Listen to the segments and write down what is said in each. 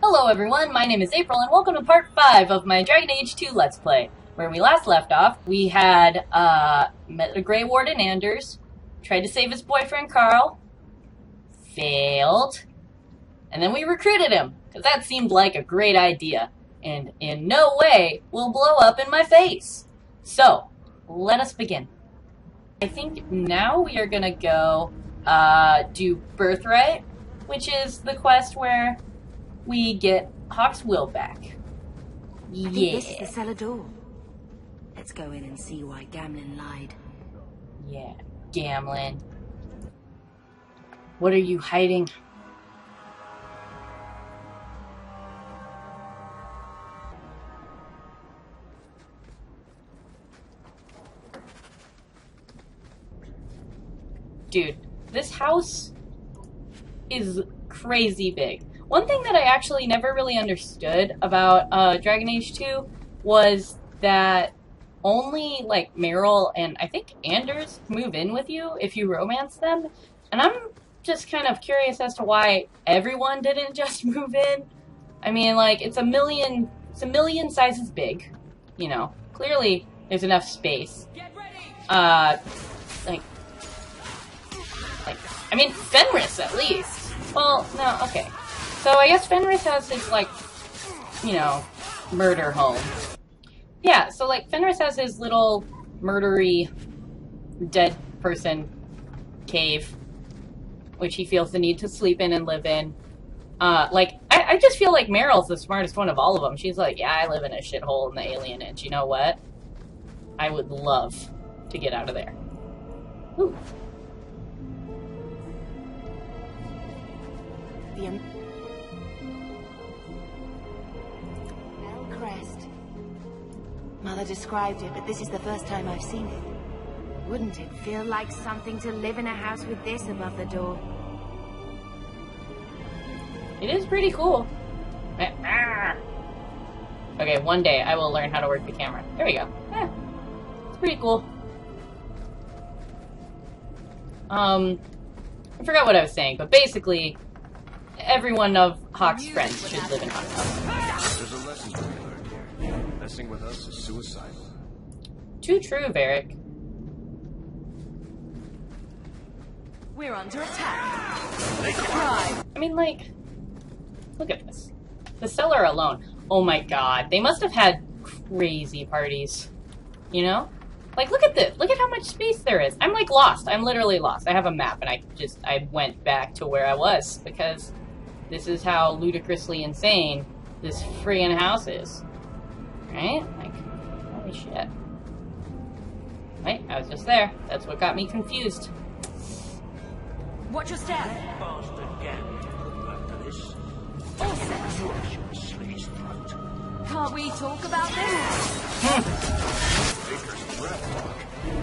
Hello everyone, my name is April and welcome to part 5 of my Dragon Age 2 Let's Play. Where we last left off, we had met a Grey Warden Anders, tried to save his boyfriend Carl, failed, and then we recruited him, because that seemed like a great idea, and in no way will blow up in my face. So, let us begin. I think now we are gonna go do Birthright, which is the quest where we get Hawk's will back. Yeah. I think this is the cellar door. Let's go in and see why Gamlen lied. Yeah, Gamlen. What are you hiding? Dude, this house is crazy big. One thing that I actually never really understood about Dragon Age 2 was that only, like, Meryl and I think Anders move in with you if you romance them. And I'm just kind of curious as to why everyone didn't just move in. I mean, like, it's a million sizes big, you know. Clearly, there's enough space. Like, I mean, Fenris, at least. Well, no, okay. So I guess Fenris has his, like, you know, murder home. Yeah, so, like, Fenris has his little murdery dead person cave, which he feels the need to sleep in and live in. I just feel like Meryl's the smartest one of all of them. She's like, yeah, I live in a shithole in the alienage. You know what? I would love to get out of there. Ooh. The crest. Mother described it, but this is the first time I've seen it. Wouldn't it feel like something to live in a house with this above the door? It is pretty cool. Okay, one day I will learn how to work the camera. There we go. It's pretty cool. I forgot what I was saying, but basically, every one of Hawk's friends should live in Hawk's house. There's a lesson to be learned here. Messing with us is suicidal. Too true, Varric. We're under attack. I mean, like, look at this. The cellar alone. Oh my god, they must have had crazy parties. You know? Like, look at this. Look at how much space there is. I'm, like, lost. I'm literally lost. I have a map, and I went back to where I was, because this is how ludicrously insane this friggin' house is. Right? Like, holy shit. Right? I was just there. That's what got me confused. Watch your step. All set. Can't we talk about this?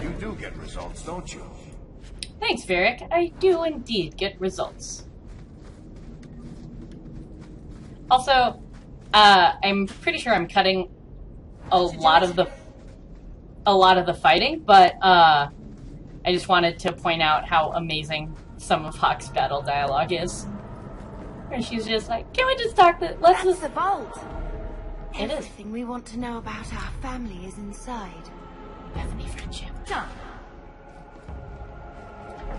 You do get results, don't you? Thanks, Varric. I do indeed get results. Also, I'm pretty sure I'm cutting a lot of the fighting, but I just wanted to point out how amazing some of Hawk's battle dialogue is. Where she's just like, can we just talk to... That's the vault. It is. Everything we want to know about our family is inside. Bethany friendship. Done.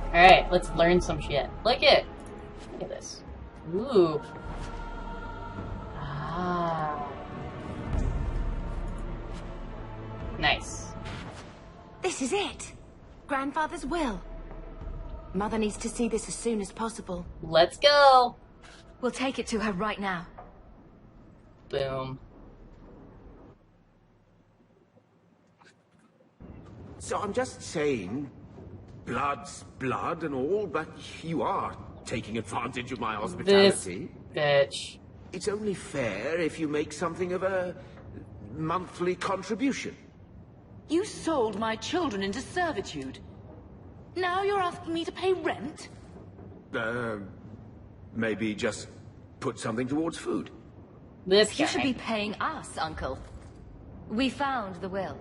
Alright, let's learn some shit. Look at this. Ooh. Ah. Nice. This is it. Grandfather's will. Mother needs to see this as soon as possible. Let's go. We'll take it to her right now. Boom. So I'm just saying, blood's blood and all, but you are taking advantage of my hospitality. This bitch. It's only fair if you make something of a monthly contribution. You sold my children into servitude. Now you're asking me to pay rent? Maybe just put something towards food. This guy. You should be paying us, Uncle. We found the will.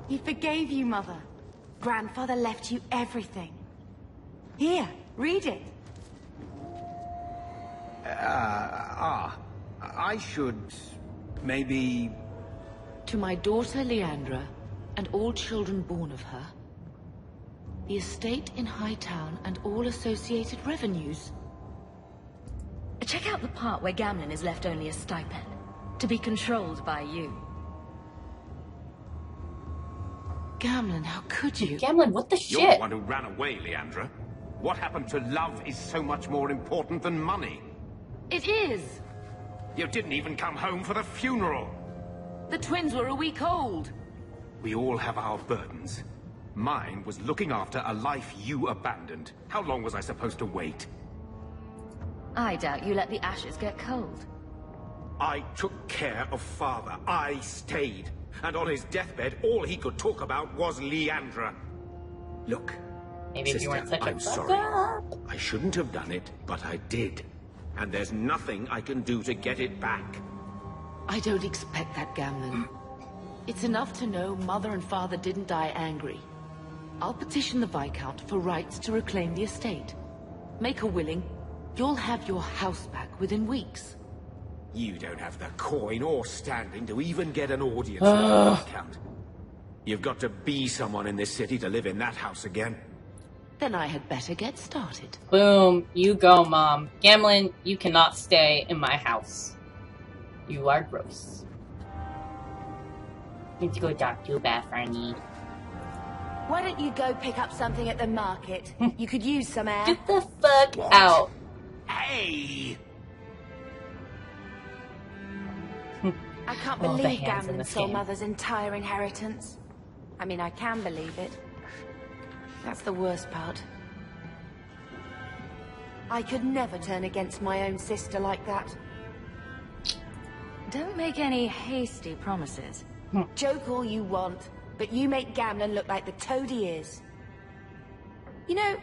He forgave you, Mother. Grandfather left you everything. Here, read it. I should... maybe... To my daughter Leandra, and all children born of her, the estate in Hightown and all associated revenues. Check out the part where Gamlen is left only a stipend, to be controlled by you. Gamlen, how could you? Gamlen, what the You're shit? the one who ran away, Leandra. What happened to love is so much more important than money. It is! You didn't even come home for the funeral. The twins were a week old. We all have our burdens. Mine was looking after a life you abandoned. How long was I supposed to wait? I doubt you let the ashes get cold. I took care of Father. I stayed. And on his deathbed, all he could talk about was Leandra. Look, Maybe if sister, you weren't such a I'm fuck sorry. up. I shouldn't have done it, but I did. And there's nothing I can do to get it back. I don't expect that, Gamlen. It's enough to know Mother and Father didn't die angry. I'll petition the Viscount for rights to reclaim the estate. Make her willing, you'll have your house back within weeks. You don't have the coin or standing to even get an audience with the Viscount. You've got to be someone in this city to live in that house again. Then I had better get started. Boom. You go, Mom. Gamlen, you cannot stay in my house. You are gross. Need to go talk to Beth, Franny. Why don't you go pick up something at the market? You could use some air. Get the fuck out. Hey! I can't All the believe hands in Gamlen the stole game. Mother's entire inheritance. I mean, I can believe it. That's the worst part. I could never turn against my own sister like that. Don't make any hasty promises. Joke all you want, but you make Gamlen look like the toad he is. You know,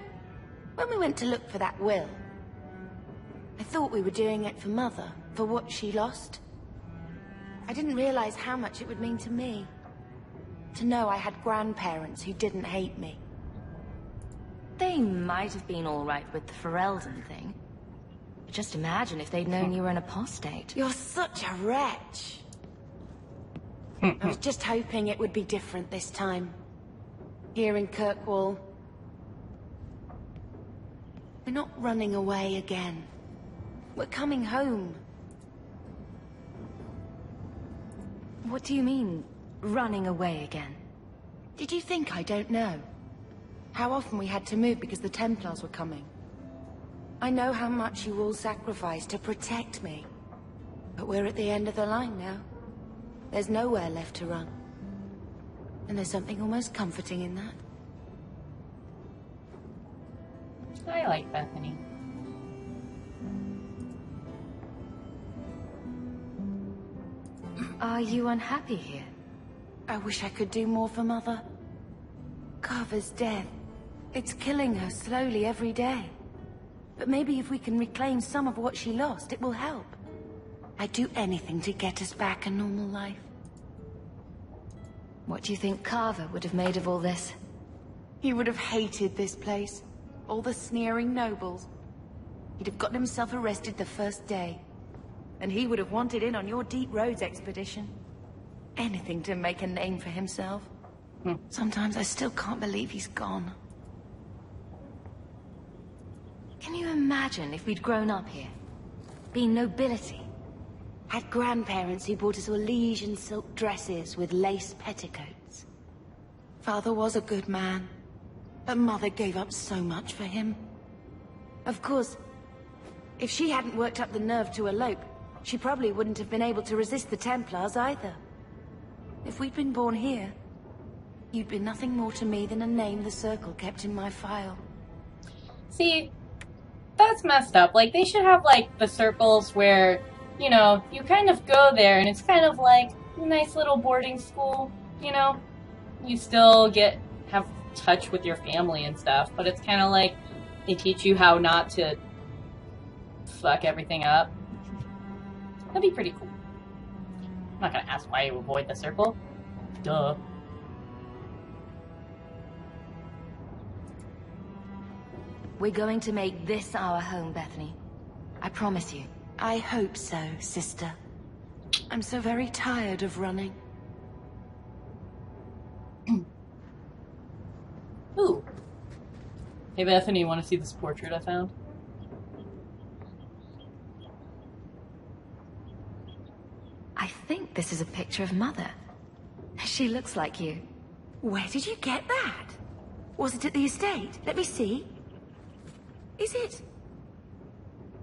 when we went to look for that will, I thought we were doing it for Mother, for what she lost. I didn't realize how much it would mean to me. To know I had grandparents who didn't hate me. They might have been all right with the Ferelden thing. But just imagine if they'd known you were an apostate. You're such a wretch. I was just hoping it would be different this time. Here in Kirkwall. We're not running away again. We're coming home. What do you mean, running away again? Did you think I don't know? How often we had to move because the Templars were coming. I know how much you all sacrificed to protect me. But we're at the end of the line now. There's nowhere left to run. And there's something almost comforting in that. I like Bethany. Are you unhappy here? I wish I could do more for Mother. Carver's death. It's killing her slowly every day. But maybe if we can reclaim some of what she lost, it will help. I'd do anything to get us back a normal life. What do you think Carver would have made of all this? He would have hated this place. All the sneering nobles. He'd have gotten himself arrested the first day. And he would have wanted in on your Deep Roads expedition. Anything to make a name for himself. Sometimes I still can't believe he's gone. Can you imagine if we'd grown up here? Been nobility? Had grandparents who bought us all liege and silk dresses with lace petticoats. Father was a good man, but Mother gave up so much for him. Of course, if she hadn't worked up the nerve to elope, she probably wouldn't have been able to resist the Templars either. If we'd been born here, you'd be nothing more to me than a name the Circle kept in my file. See, that's messed up. Like, they should have, like, the circles where, you know, you kind of go there and it's kind of like a nice little boarding school, you know? You still have touch with your family and stuff, but it's kind of like they teach you how not to fuck everything up. That'd be pretty cool. I'm not gonna ask why you avoid the circle. Duh. We're going to make this our home, Bethany. I promise you. I hope so, sister. I'm so very tired of running. Ooh. Hey Bethany, you want to see this portrait I found? I think this is a picture of Mother. She looks like you. Where did you get that? Was it at the estate? Let me see. Is it?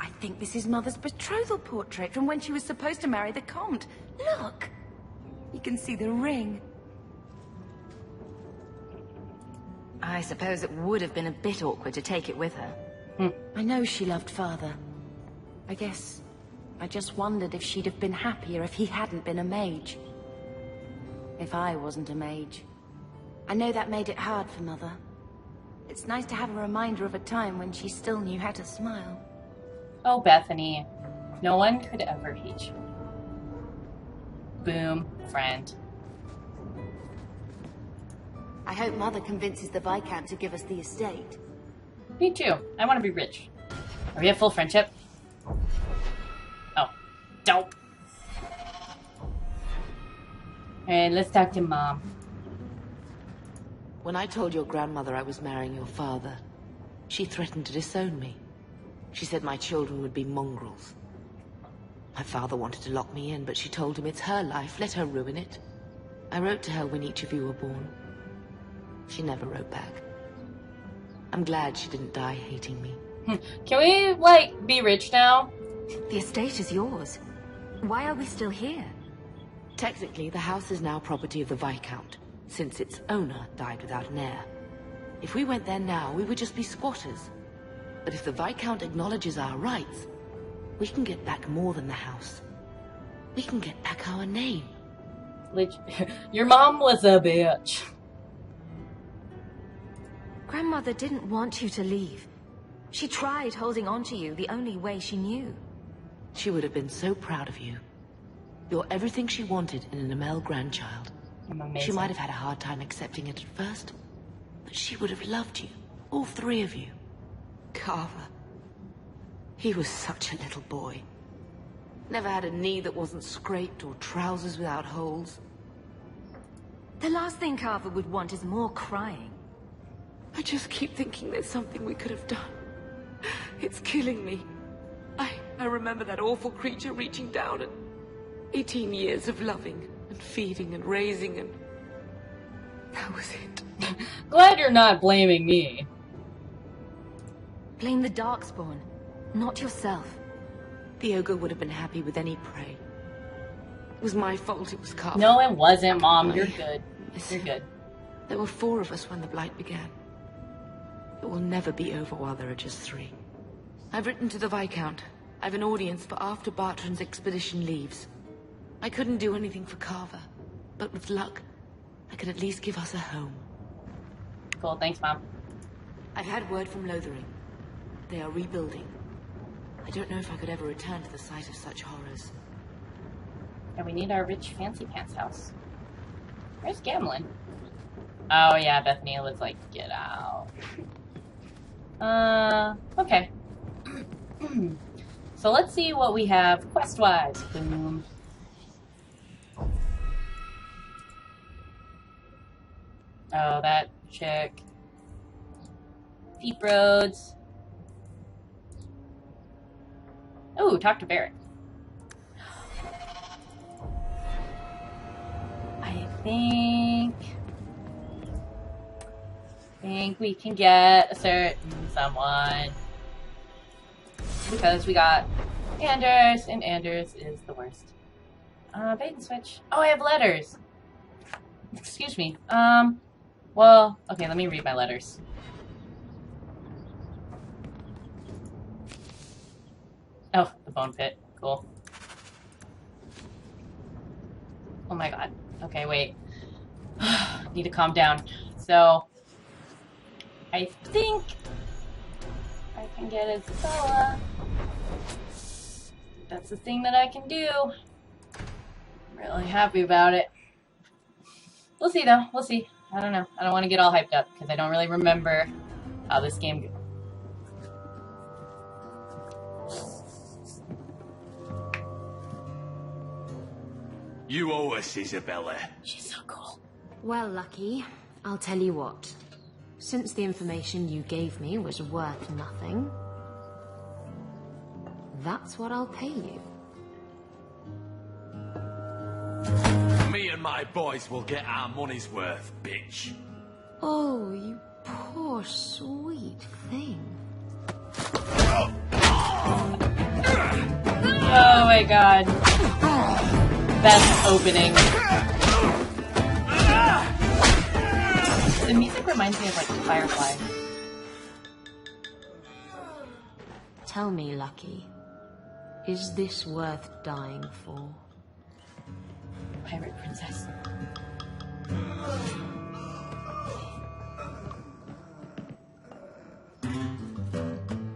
I think this is Mother's betrothal portrait from when she was supposed to marry the Comte. Look! You can see the ring. I suppose it would have been a bit awkward to take it with her. I know she loved Father. I guess I just wondered if she'd have been happier if he hadn't been a mage. If I wasn't a mage. I know that made it hard for Mother. It's nice to have a reminder of a time when she still knew how to smile. Oh, Bethany. No one could ever hate you. Boom. Friend. I hope Mother convinces the Viscount to give us the estate. Me too. I want to be rich. Are we at full friendship? Oh. Dope. Alright, let's talk to Mom. When I told your grandmother I was marrying your father, she threatened to disown me. She said my children would be mongrels. My father wanted to lock me in, but she told him it's her life, let her ruin it. I wrote to her when each of you were born. She never wrote back. I'm glad she didn't die hating me. Can we, like, be rich now? The estate is yours. Why are we still here? Technically, the house is now property of the Viscount, since its owner died without an heir. If we went there now, we would just be squatters. But if the Viscount acknowledges our rights, we can get back more than the house. We can get back our name. Your mom was a bitch. Grandmother didn't want you to leave. She tried holding on to you the only way she knew. She would have been so proud of you. You're everything she wanted in an Amel grandchild. I'm amazing. She might have had a hard time accepting it at first, but she would have loved you, all three of you. Carver. He was such a little boy. Never had a knee that wasn't scraped or trousers without holes. The last thing Carver would want is more crying. I just keep thinking there's something we could have done. It's killing me. I remember that awful creature reaching down and 18 years of loving and feeding and raising, and that was it. Glad you're not blaming me. Blame the Darkspawn, not yourself. The ogre would have been happy with any prey. It was my fault it was Carver. No, it wasn't, Mom. You're good. You're good. There were 4 of us when the Blight began. It will never be over while there are just 3. I've written to the Viscount. I've an audience for after Bartrand's expedition leaves. I couldn't do anything for Carver, but with luck, I could at least give us a home. Cool, thanks, Mom. I've had word from Lothering. They are rebuilding. I don't know if I could ever return to the site of such horrors. And we need our rich fancy pants house. Where's Gamlen? Oh yeah, Bethany was like, get out. Okay. So let's see what we have quest-wise. Boom. Oh, that chick. Deep roads. Oh, talk to Varric. I think we can get a certain someone. Because we got Anders, and Anders is the worst. Bait and switch. Oh, I have letters. Excuse me. Well, okay, let me read my letters. Oh, the bone pit. Cool. Oh my god. Okay, wait. Need to calm down. So, I think I can get Isabella. That's the thing that I can do. I'm really happy about it. We'll see though. We'll see. I don't know. I don't want to get all hyped up because I don't really remember how this game goes. You owe us, Isabella. She's so cool. Well, Lucky, I'll tell you what. Since the information you gave me was worth nothing, that's what I'll pay you. Me and my boys will get our money's worth, bitch. Oh, you poor sweet thing. Oh my god. Best opening. The music reminds me of like Firefly. Tell me, Lucky, is this worth dying for? Pirate princess.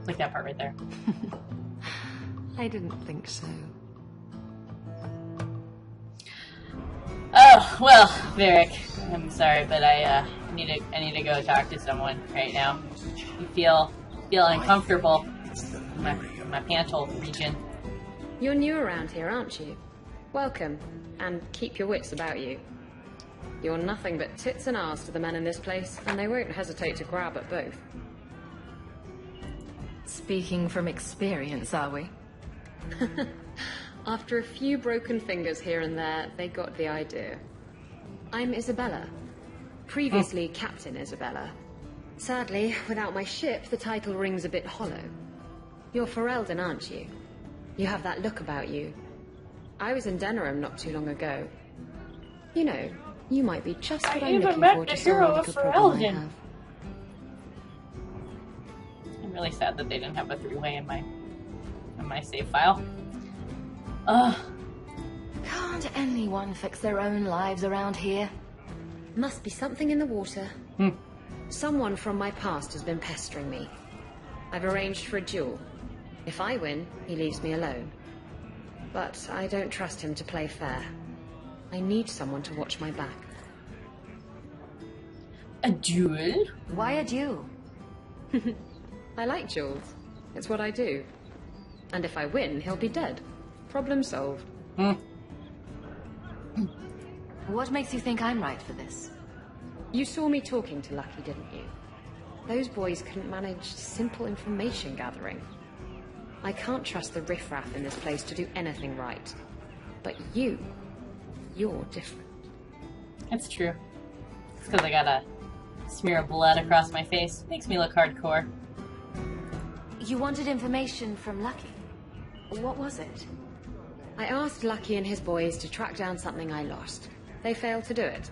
Like that part right there. I didn't think so. Oh, well, Varric, I'm sorry, but I need to go talk to someone right now. You feel uncomfortable in my pantal region. You're new around here, aren't you? Welcome, and keep your wits about you. You're nothing but tits and arse to the men in this place, and they won't hesitate to grab at both. Speaking from experience, are we? After a few broken fingers here and there, they got the idea. I'm Isabella. Previously Captain Isabella. Sadly, without my ship, the title rings a bit hollow. You're Ferelden, aren't you? You have that look about you. I was in Denerim not too long ago. You know, you might be just what I'm looking for to solve a little problem I have. I'm really sad that they didn't have a three-way in my save file. Ugh. Can't anyone fix their own lives around here? Must be something in the water. Someone from my past has been pestering me. I've arranged for a duel. If I win, he leaves me alone. But I don't trust him to play fair. I need someone to watch my back. A duel? Why a duel? I like duels. It's what I do. And if I win, he'll be dead. Problem solved. What makes you think I'm right for this? You saw me talking to Lucky, didn't you? Those boys couldn't manage simple information gathering. I can't trust the riffraff in this place to do anything right. But you're different. That's true. It's because I got a smear of blood across my face. Makes me look hardcore. You wanted information from Lucky. What was it? I asked Lucky and his boys to track down something I lost. They failed to do it.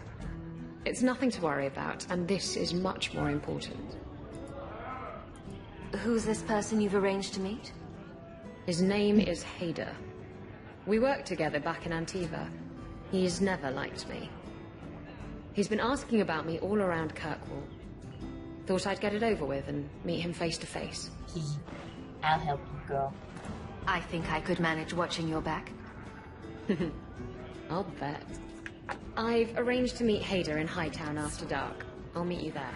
It's nothing to worry about, and this is much more important. Who's this person you've arranged to meet? His name is Hader. We worked together back in Antiva. He's never liked me. He's been asking about me all around Kirkwall. Thought I'd get it over with and meet him face to face. I'll help you, girl. I think I could manage watching your back. I'll bet. I've arranged to meet Hader in Hightown after dark. I'll meet you there.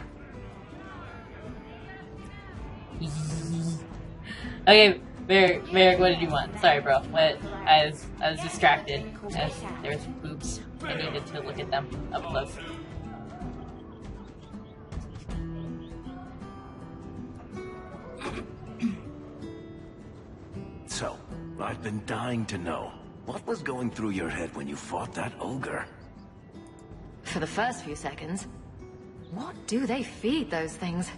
Okay, Varric, what did you want? Sorry, bro. What? I was distracted. There was boobs. I needed to look at them up close. So, I've been dying to know. What was going through your head when you fought that ogre? For the first few seconds. What do they feed those things?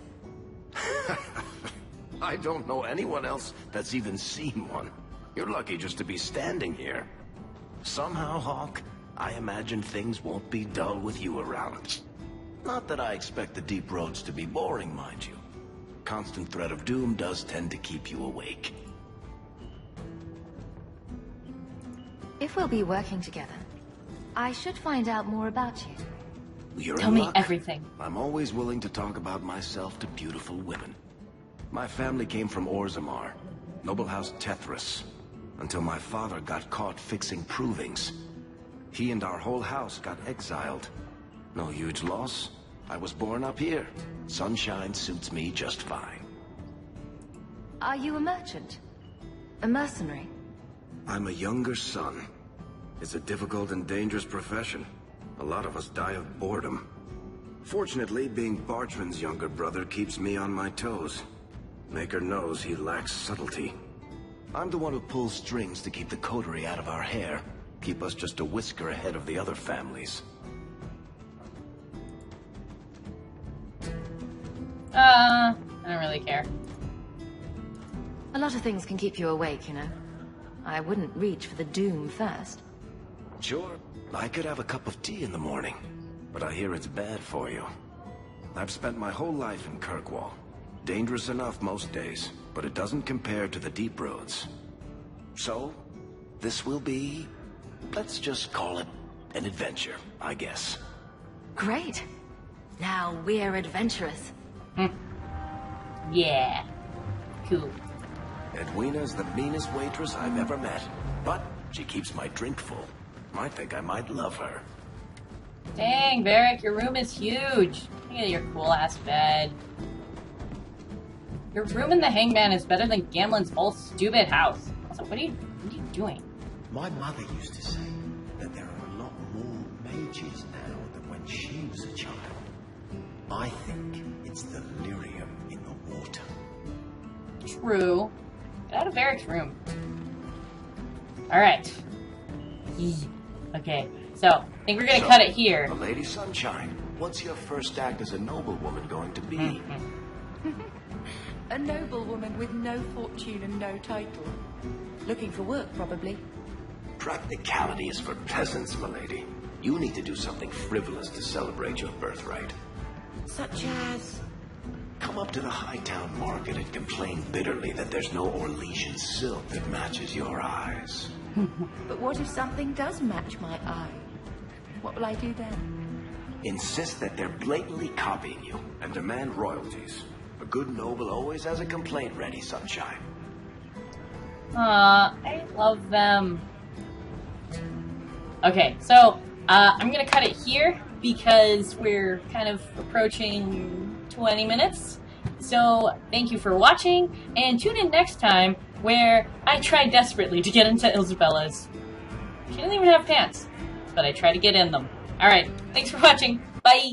I don't know anyone else that's even seen one. You're lucky just to be standing here. Somehow, Hawk, I imagine things won't be dull with you around. Not that I expect the deep roads to be boring, mind you. Constant threat of doom does tend to keep you awake. If we'll be working together, I should find out more about you. You're Tell in me luck. everything. I'm always willing to talk about myself to beautiful women. My family came from Orzammar, noble house Tethras, until my father got caught fixing provings. He and our whole house got exiled. No huge loss. I was born up here. Sunshine suits me just fine. Are you a merchant? A mercenary? I'm a younger son. It's a difficult and dangerous profession. A lot of us die of boredom. Fortunately, being Bartran's younger brother keeps me on my toes. Maker knows he lacks subtlety. I'm the one who pulls strings to keep the coterie out of our hair. Keep us just a whisker ahead of the other families. I don't really care. A lot of things can keep you awake, you know. I wouldn't reach for the doom first. Sure, I could have a cup of tea in the morning, but I hear it's bad for you. I've spent my whole life in Kirkwall. Dangerous enough most days, but it doesn't compare to the deep roads. So, this will be, let's just call it an adventure, I guess. Great. Now we're adventurous. Yeah. Cool. Edwina's the meanest waitress I've ever met, but she keeps my drink full. I think I might love her. Dang, Varric, your room is huge. Look at your cool-ass bed. Your room in the Hangman is better than Gamlen's whole stupid house. Also, what are you doing? My mother used to say that there are a lot more mages now than when she was a child. I think it's the lyrium in the water. True. Get out of Varric's room. Alright. Okay, so, I think we're gonna cut it here. Lady Sunshine, what's your first act as a noblewoman going to be? A noblewoman with no fortune and no title. Looking for work, probably. Practicality is for peasants, milady. You need to do something frivolous to celebrate your birthright. Such as... Come up to the Hightown market and complain bitterly that there's no Orlesian silk that matches your eyes. But what if something does match my eye? What will I do then? Insist that they're blatantly copying you and demand royalties. A good noble always has a complaint ready, Sunshine. Aw, I love them. Okay, so, I'm gonna cut it here because we're kind of approaching 20 minutes. So, thank you for watching, and tune in next time where I try desperately to get into Isabella's. She doesn't even have pants, but I try to get in them. Alright, thanks for watching. Bye!